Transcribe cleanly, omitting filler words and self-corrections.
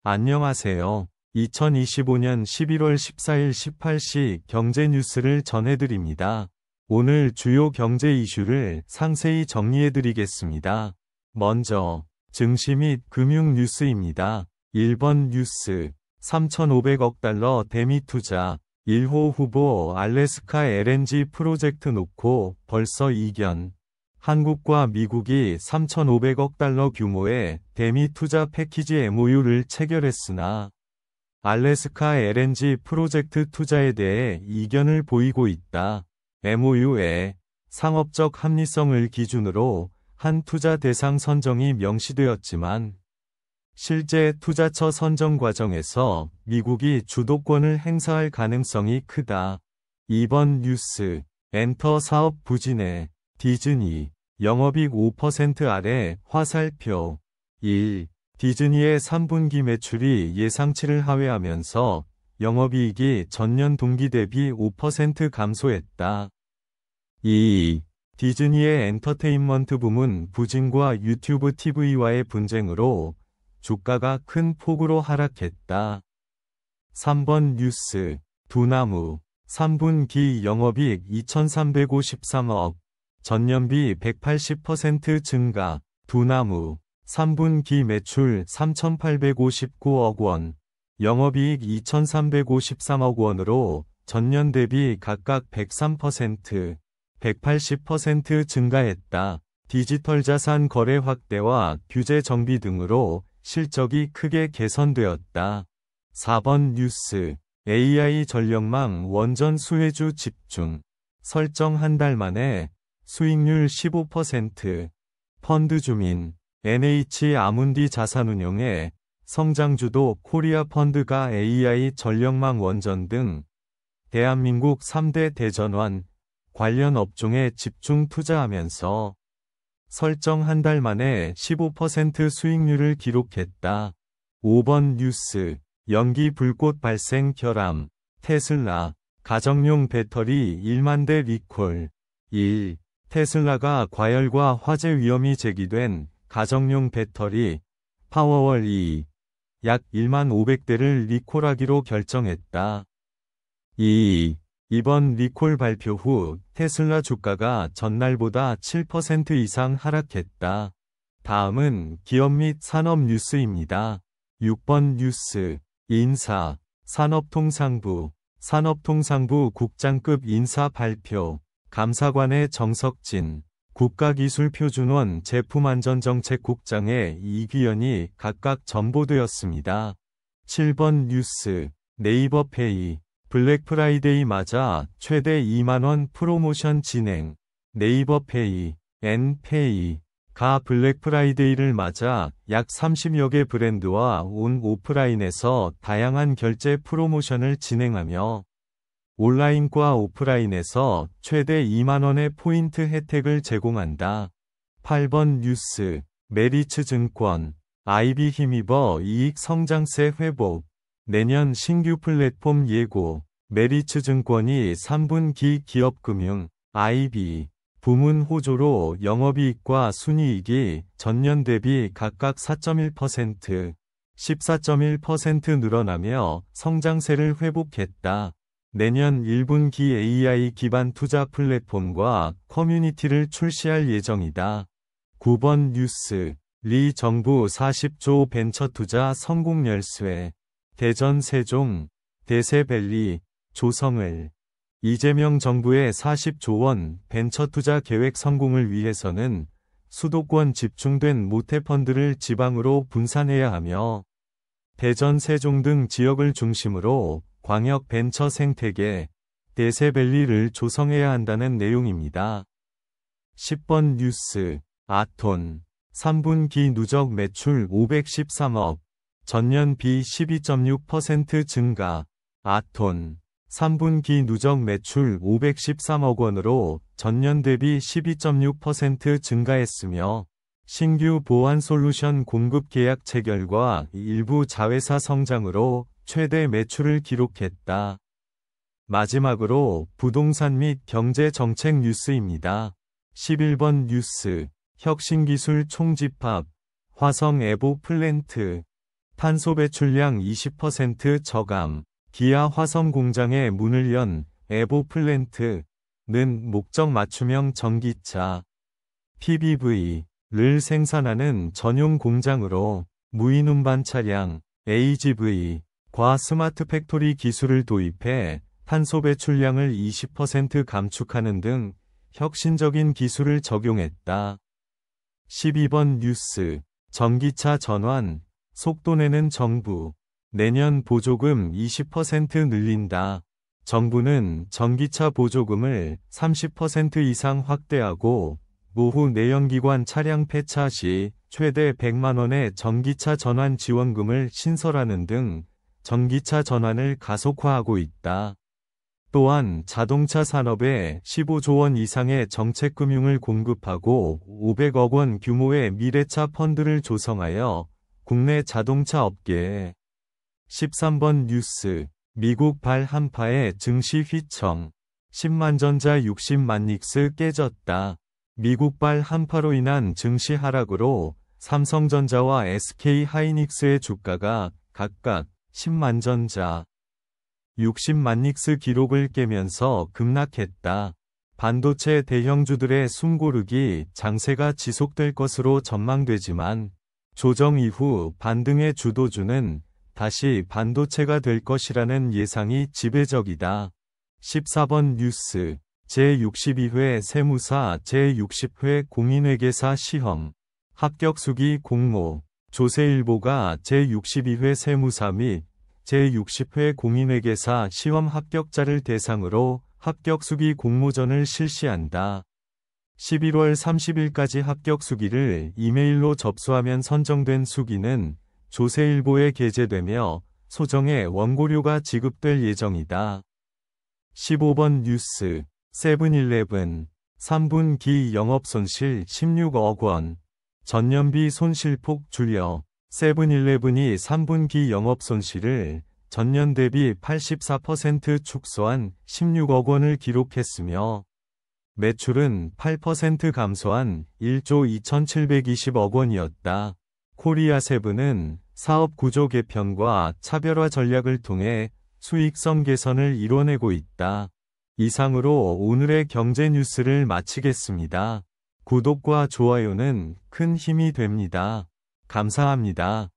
안녕하세요. 2025년 11월 14일 18시 경제 뉴스를 전해드립니다. 오늘 주요 경제 이슈를 상세히 정리해드리겠습니다. 먼저 증시 및 금융 뉴스입니다. 1번 뉴스 3,500억 달러 대미 투자 1호 후보 알래스카 LNG 프로젝트 놓고 벌써 이견. 한국과 미국이 3,500억 달러 규모의 대미 투자 패키지 MOU를 체결했으나 알래스카 LNG 프로젝트 투자에 대해 이견을 보이고 있다. MOU에 상업적 합리성을 기준으로 한 투자 대상 선정이 명시되었지만 실제 투자처 선정 과정에서 미국이 주도권을 행사할 가능성이 크다. 2번 뉴스 엔터 사업 부진에 디즈니 영업이익 5% 아래 화살표. 1. 디즈니의 3분기 매출이 예상치를 하회하면서 영업이익이 전년 동기 대비 5% 감소했다. 2. 디즈니의 엔터테인먼트 부문 부진과 유튜브 TV와의 분쟁으로 주가가 큰 폭으로 하락했다. 3번 뉴스 두나무 3분기 영업이익 2,353억 전년비 180% 증가. 두나무 3분기 매출 3,859억 원, 영업이익 2,353억 원으로 전년 대비 각각 103%, 180% 증가했다. 디지털 자산 거래 확대와 규제 정비 등으로 실적이 크게 개선되었다. 4번 뉴스 AI 전력망 원전 수혜주 집중. 설정 한 달 만에 수익률 15%. 펀드 주민 NH 아문디 자산운용의 성장주도 코리아 펀드가 AI 전력망 원전 등 대한민국 3대 대전환 관련 업종에 집중 투자하면서 설정 한 달 만에 15% 수익률을 기록했다. 5번 뉴스 연기 불꽃 발생 결함 테슬라 가정용 배터리 1만 대 리콜. 1. 테슬라가 과열과 화재 위험이 제기된 가정용 배터리 파워월 2. 약 1만 500대를 리콜하기로 결정했다. 2. 이번 리콜 발표 후 테슬라 주가가 전날보다 7% 이상 하락했다. 다음은 기업 및 산업 뉴스입니다. 6번 뉴스 인사 산업통상부 국장급 인사 발표. 감사관의 정석진 국가기술표준원 제품안전정책국장의 이규현이 각각 전보되었습니다. 7번 뉴스 네이버페이 블랙프라이데이 맞아 최대 2만원 프로모션 진행. 네이버페이 N페이가 블랙프라이데이를 맞아 약 30여 개 브랜드와 온 오프라인에서 다양한 결제 프로모션을 진행하며 온라인과 오프라인에서 최대 2만원의 포인트 혜택을 제공한다. 8번 뉴스 메리츠증권 IB 힘입어 이익 성장세 회복. 내년 신규 플랫폼 예고. 메리츠증권이 3분기 기업금융 IB 부문 호조로 영업이익과 순이익이 전년 대비 각각 4.1%, 14.1% 늘어나며 성장세를 회복했다. 내년 1분기 AI 기반 투자 플랫폼과 커뮤니티를 출시할 예정이다. 9번 뉴스 리 정부 40조 벤처 투자 성공 열쇠. 대전 세종, 대세밸리, 조성을. 이재명 정부의 40조 원 벤처 투자 계획 성공을 위해서는 수도권 집중된 모태펀드를 지방으로 분산해야 하며 대전 세종 등 지역을 중심으로 광역 벤처 생태계, 대세밸리를 조성해야 한다는 내용입니다. 10번 뉴스 아톤 3분기 누적 매출 513억, 전년 비 12.6% 증가. 아톤 3분기 누적 매출 513억 원으로 전년 대비 12.6% 증가했으며 신규 보안 솔루션 공급 계약 체결과 일부 자회사 성장으로 최대 매출을 기록했다. 마지막으로 부동산 및 경제 정책 뉴스입니다. 11번 뉴스 혁신기술 총집합 화성 에보 플랜트 탄소 배출량 20% 저감. 기아 화성 공장에 문을 연 에보플랜트는 목적 맞춤형 전기차 PBV를 생산하는 전용 공장으로 무인 운반 차량 AGV과 스마트 팩토리 기술을 도입해 탄소 배출량을 20% 감축하는 등 혁신적인 기술을 적용했다. 12번 뉴스. 전기차 전환 속도 내는 정부. 내년 보조금 20% 늘린다. 정부는 전기차 보조금을 30% 이상 확대하고 노후 내연기관 차량 폐차 시 최대 100만 원의 전기차 전환 지원금을 신설하는 등 전기차 전환을 가속화하고 있다. 또한 자동차 산업에 15조 원 이상의 정책금융을 공급하고 500억 원 규모의 미래차 펀드를 조성하여 국내 자동차 업계에 13번 뉴스. 미국 발 한파에 증시 휘청. 10만 전자 60만 닉스 깨졌다. 미국 발 한파로 인한 증시 하락으로 삼성전자와 SK 하이닉스의 주가가 각각 10만 전자 60만 닉스 기록을 깨면서 급락했다. 반도체 대형주들의 숨고르기 장세가 지속될 것으로 전망되지만 조정 이후 반등의 주도주는 다시 반도체가 될 것이라는 예상이 지배적이다. 14번 뉴스. 제62회 세무사 제60회 공인회계사 시험 합격수기 공모. 조세일보가 제62회 세무사 및 제60회 공인회계사 시험 합격자를 대상으로 합격수기 공모전을 실시한다. 11월 30일까지 합격수기를 이메일로 접수하면 선정된 수기는 조세일보에 게재되며 소정의 원고료가 지급될 예정이다. 15번 뉴스. 세븐일레븐 3분기 영업손실 16억 원. 전년비 손실폭 줄여. 세븐일레븐이 3분기 영업손실을 전년 대비 84% 축소한 16억 원을 기록했으며 매출은 8% 감소한 1조 2720억 원이었다. 코리아세븐은 사업 구조 개편과 차별화 전략을 통해 수익성 개선을 이뤄내고 있다. 이상으로 오늘의 경제 뉴스를 마치겠습니다. 구독과 좋아요는 큰 힘이 됩니다. 감사합니다.